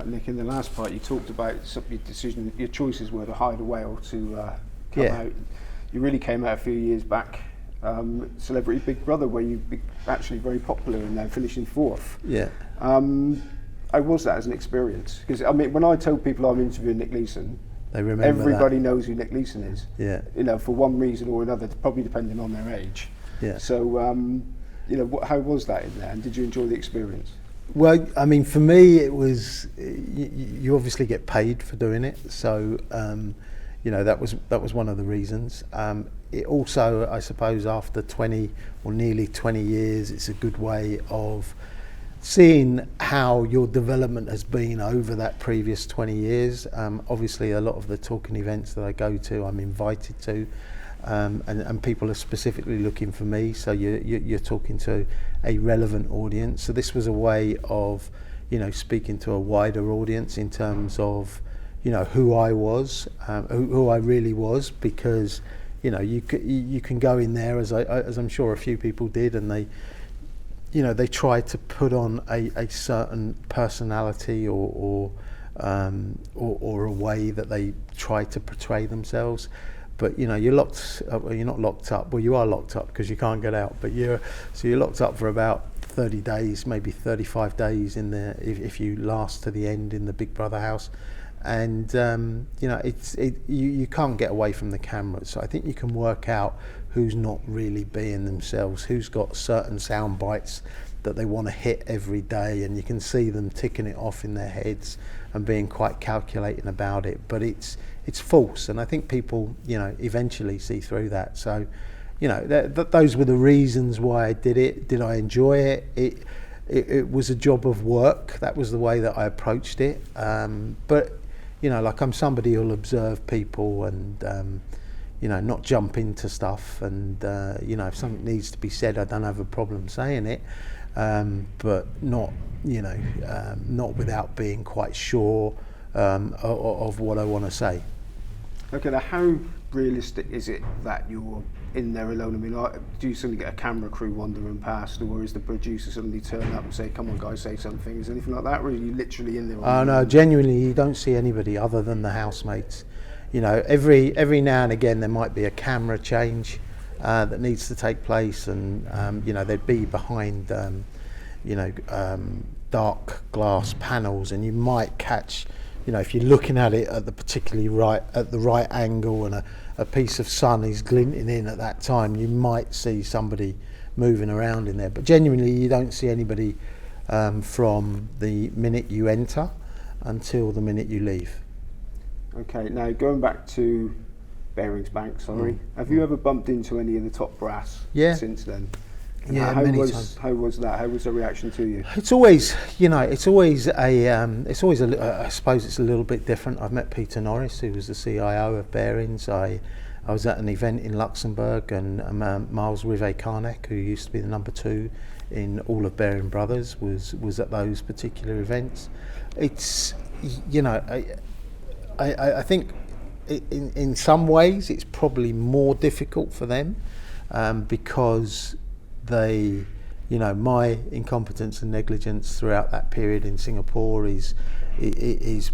Nick, in the last part, you talked about your decision, your choices were to hide a whale to come out. You really came out a few years back, Celebrity Big Brother, where you actually very popular and now finishing fourth. Yeah. How was that as an experience? Because I mean, when I tell people I'm interviewing Nick Leeson, They remember everybody that. knows who Nick Leeson is. Yeah. You know, for one reason or another, probably depending on their age. Yeah. So, you know, how was that in there, and did you enjoy the experience? Well, I mean, for me, it was you obviously get paid for doing it, so you know that was one of the reasons. It also, I suppose, after 20 or nearly 20 years, it's a good way of seeing how your development has been over that previous 20 years. Obviously, a lot of the talking events that I go to, I'm invited to. And people are specifically looking for me, so you're talking to a relevant audience. So this was a way of, you know, speaking to a wider audience in terms of, you know, who I was, who I really was, because, you know, you can go in there as I'm sure a few people did, and they, you know, they try to put on a certain personality or a way that they try to portray themselves. But you know, you're locked up, well, you're not locked up, well you are locked up because you can't get out, but you're locked up for about 30 days, maybe 35 days in there if you last to the end in the Big Brother house. And you know, you can't get away from the cameras, so I think you can work out who's not really being themselves, who's got certain sound bites that they want to hit every day, and you can see them ticking it off in their heads and being quite calculating about it, but it's false, and I think people, you know, eventually see through that. So, you know, those were the reasons why I did it. Did I enjoy it? It was a job of work. That was the way that I approached it. But, you know, like, I'm somebody who'll observe people and, you know, not jump into stuff. And, you know, if something needs to be said, I don't have a problem saying it. But not, you know, not without being quite sure of what I want to say. Okay, now how realistic is it that you're in there alone? I mean, do you suddenly get a camera crew wandering past, or is the producer suddenly turn up and say, come on guys, say something? Is anything like that, or are you literally in there? Oh no, genuinely you don't see anybody other than the housemates. You know, every now and again there might be a camera change that needs to take place, and you know, they'd be behind you know, dark glass panels, and you might catch, you know, if you're looking at it at the right angle, and a piece of sun is glinting in at that time, you might see somebody moving around in there. But genuinely, you don't see anybody from the minute you enter until the minute you leave. Okay, now going back to Barings Bank, have you ever bumped into any of the top brass since then? Yeah, many times. How was that? How was the reaction to you? It's always, you know, I suppose it's a little bit different. I've met Peter Norris, who was the CIO of Barings. I was at an event in Luxembourg, and Miles Rivet-Karnak, who used to be the number 2 in all of Baring Brothers, was at those particular events. It's, you know, I think in some ways it's probably more difficult for them because they, you know, my incompetence and negligence throughout that period in Singapore is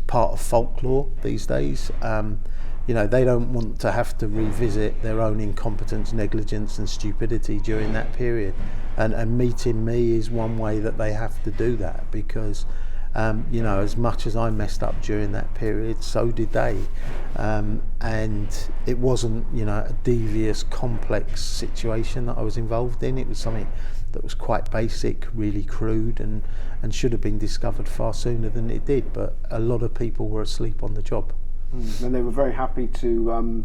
part of folklore these days. You know, they don't want to have to revisit their own incompetence, negligence and stupidity during that period, and meeting me is one way that they have to do that, because you know, as much as I messed up during that period, so did they, and it wasn't, you know, a devious, complex situation that I was involved in. It was something that was quite basic, really crude, and should have been discovered far sooner than it did, but a lot of people were asleep on the job. And they were very happy to,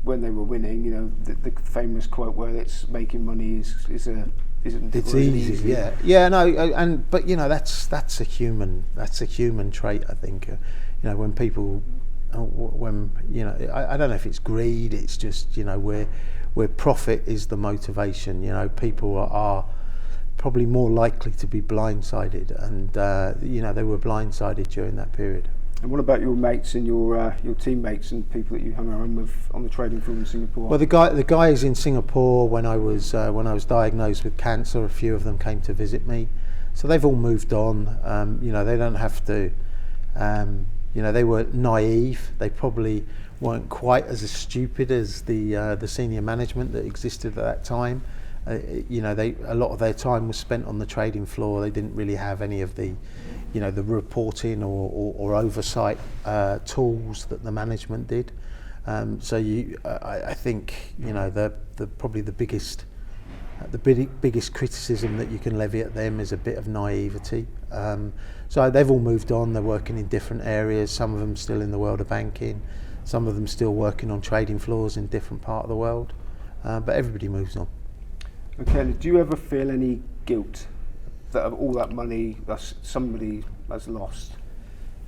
when they were winning, you know, the famous quote where it's making money isn't easy. Yeah, no, but you know, that's a human trait, I think. You know, when people, when, you know, I don't know if it's greed, it's just, you know, where profit is the motivation. You know, people are probably more likely to be blindsided, and you know, they were blindsided during that period. And what about your mates and your teammates and people that you hung around with on the trading floor in Singapore? Well, the guys in Singapore, when I was diagnosed with cancer, a few of them came to visit me. So they've all moved on. You know, they don't have to They were naive. They probably weren't quite as stupid as the senior management that existed at that time. A lot of their time was spent on the trading floor. They didn't really have any of the reporting or oversight tools that the management did. I think probably the biggest criticism that you can levy at them is a bit of naivety. So they've all moved on. They're working in different areas. Some of them still in the world of banking. Some of them still working on trading floors in different part of the world. But everybody moves on. Okay, do you ever feel any guilt that of all that money that somebody has lost?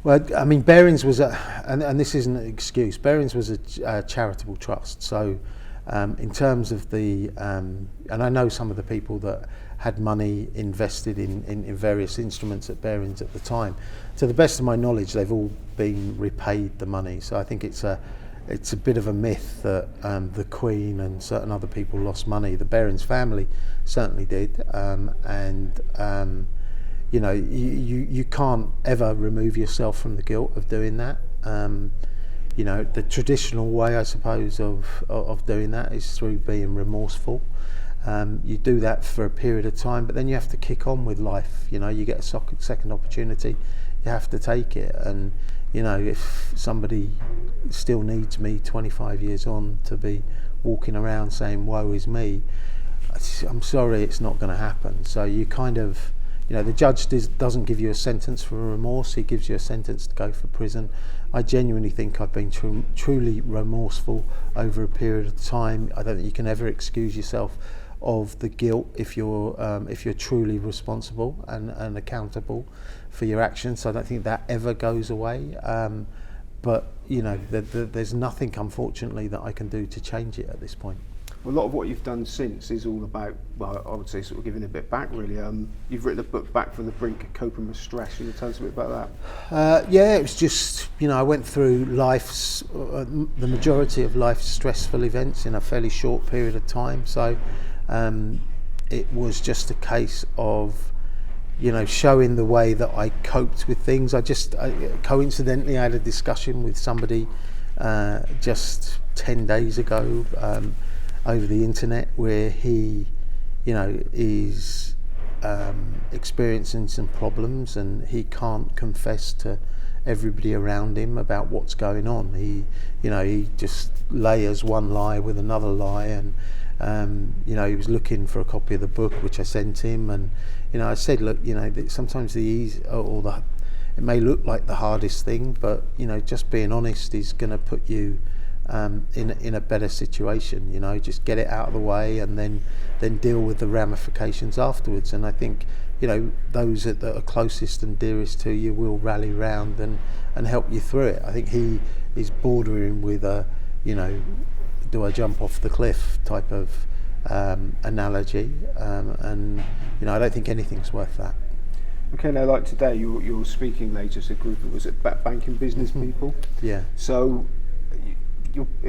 Well, I mean, Barings was and this isn't an excuse, Barings was a charitable trust. So in terms of and I know some of the people that had money invested in various instruments at Barings at the time. To the best of my knowledge, they've all been repaid the money. So I think it's a bit of a myth that the Queen and certain other people lost money. The Barings family certainly did, you can't ever remove yourself from the guilt of doing that. The traditional way, I suppose, of doing that is through being remorseful. You do that for a period of time, but then you have to kick on with life. You get a second opportunity, you have to take it. And if somebody still needs me 25 years on to be walking around saying woe is me, I'm sorry, it's not going to happen. So you kind of, the judge doesn't give you a sentence for remorse, he gives you a sentence to go for prison. I genuinely think I've been truly remorseful over a period of time. I don't think you can ever excuse yourself of the guilt if you're truly responsible and accountable for your actions. So I don't think that ever goes away. But there's nothing, unfortunately, that I can do to change it at this point. Well, a lot of what you've done since is all about, well, I would say sort of giving a bit back, really. You've written a book, Back from the Brink, Coping with Stress. Can you tell us a bit about that? It was just, I went through the majority of life's stressful events in a fairly short period of time. So it was just a case of, showing the way that I coped with things. Coincidentally, I had a discussion with somebody just 10 days ago over the internet where he, is experiencing some problems and he can't confess to everybody around him about what's going on. He just layers one lie with another lie, and he was looking for a copy of the book, which I sent him, and I said, look, sometimes it may look like the hardest thing, but just being honest is going to put you in a better situation. Just get it out of the way and then deal with the ramifications afterwards. And I think those that are closest and dearest to you will rally round and help you through it. I think he is bordering with a do I jump off the cliff type of analogy, and I don't think anything's worth that. Okay, now like today you're speaking later to a group of banking business people. Yeah. So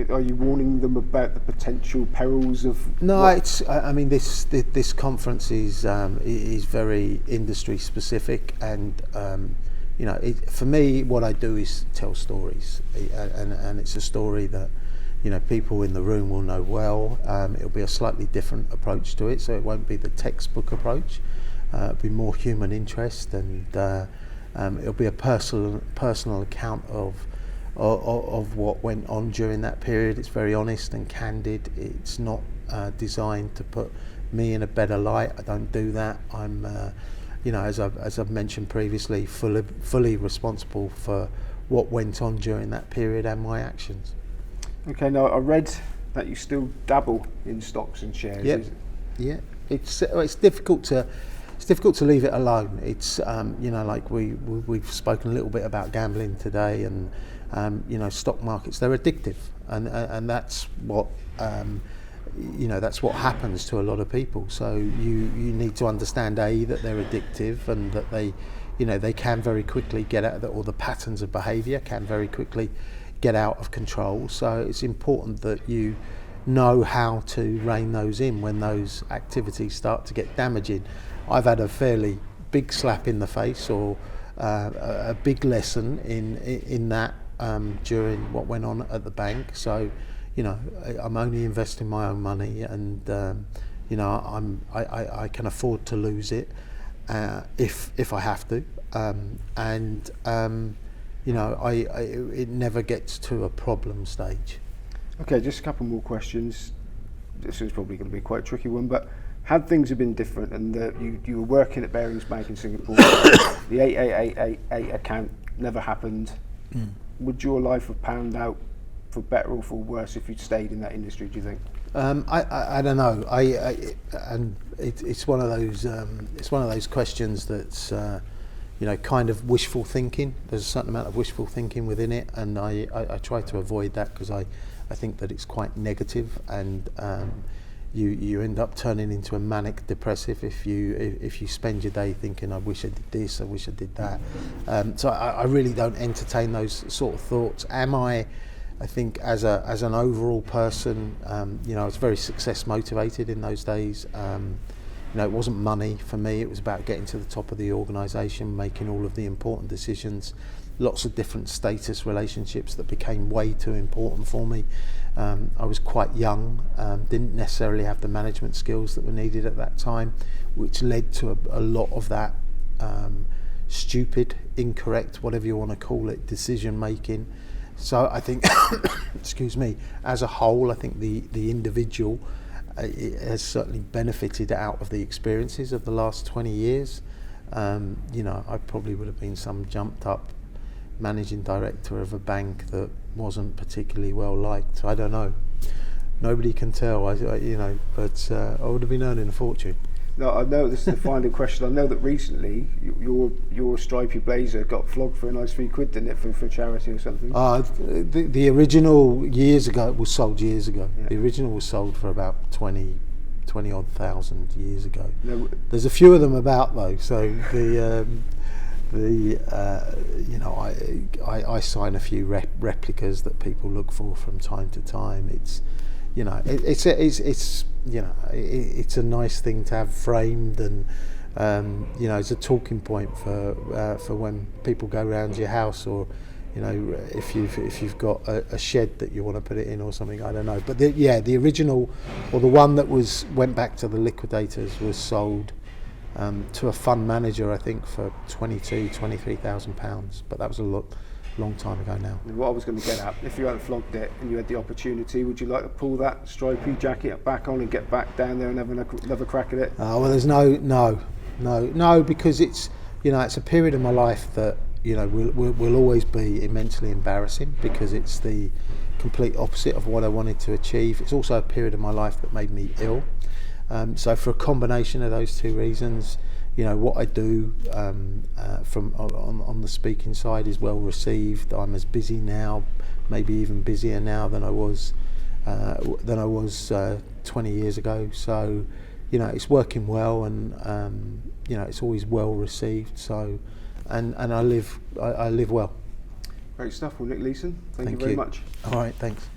are you warning them about the potential perils of? No, this conference is very industry specific, and for me, what I do is tell stories, and it's a story that people in the room will know well. It'll be a slightly different approach to it, so it won't be the textbook approach. It'll be more human interest, and it'll be a personal account of what went on during that period. It's very honest and candid. It's not designed to put me in a better light. I don't do that. I'm, as I've mentioned previously, fully responsible for what went on during that period and my actions. Okay, now I read that you still dabble in stocks and shares. Yeah. It's difficult to leave it alone. It's we've spoken a little bit about gambling today, and stock markets, they're addictive, and that's what that's what happens to a lot of people. So you need to understand that they're addictive, and that they can very quickly get out or the patterns of behaviour can very quickly get out of control. So it's important that you know how to rein those in when those activities start to get damaging. I've had a fairly big slap in the face, or a big lesson in that during what went on at the bank. So, you know, I'm only investing my own money, and you know, I can afford to lose it if I have to, and you know, it never gets to a problem stage. Okay, just a couple more questions. This is probably going to be quite a tricky one, but had things have been different and you were working at Barings Bank in Singapore, the 8888 account never happened, would your life have panned out for better or for worse if you'd stayed in that industry, do you think? I don't know. And it's one of those questions that's you know, kind of wishful thinking. There's a certain amount of wishful thinking within it, and I try to avoid that because I think that it's quite negative, and you end up turning into a manic depressive if you spend your day thinking, I wish I did this, I wish I did that. So I really don't entertain those sort of thoughts. I think as an overall person, you know, I was very success motivated in those days. You know, it wasn't money for me, it was about getting to the top of the organisation, making all of the important decisions, lots of different status relationships that became way too important for me. I was quite young, didn't necessarily have the management skills that were needed at that time, which led to a lot of that stupid, incorrect, whatever you want to call it, decision making. So I think, excuse me, as a whole, I think the individual has certainly benefited out of the experiences of the last 20 years. You know, I probably would have been some jumped up managing director of a bank that wasn't particularly well liked. I don't know. Nobody can tell, you know, but I would have been earning a fortune. No, I know this is the final question. I know that recently your stripy blazer got flogged for a nice £3, didn't it, for charity or something? The original years ago was sold years ago. Yeah. The original was sold for about 20 odd thousand years ago. No. There's a few of them about though, so you know, I sign a few replicas that people look for from time to time. It's, you know, it's you know, it's a nice thing to have framed, and you know, it's a talking point for when people go around your house, or you know, if you've got a shed that you want to put it in or something. I don't know, but the original, or the one that went back to the liquidators, was sold to a fund manager, I think, for £23,000, but that was a long time ago now. What I was going to get at, if you hadn't flogged it and you had the opportunity, would you like to pull that stripy jacket back on and get back down there and have another crack at it? Well, there's no, because it's, you know, it's a period of my life that, you know, will always be immensely embarrassing, because it's the complete opposite of what I wanted to achieve. It's also a period of my life that made me ill. So for a combination of those two reasons, you know, what I do on the speaking side is well received. I'm as busy now, maybe even busier now than I was 20 years ago. So, you know, it's working well, and you know, it's always well received. So, and I live well. Great stuff. Well, Nick Leeson, thank you Thank very you. much. All right, thanks.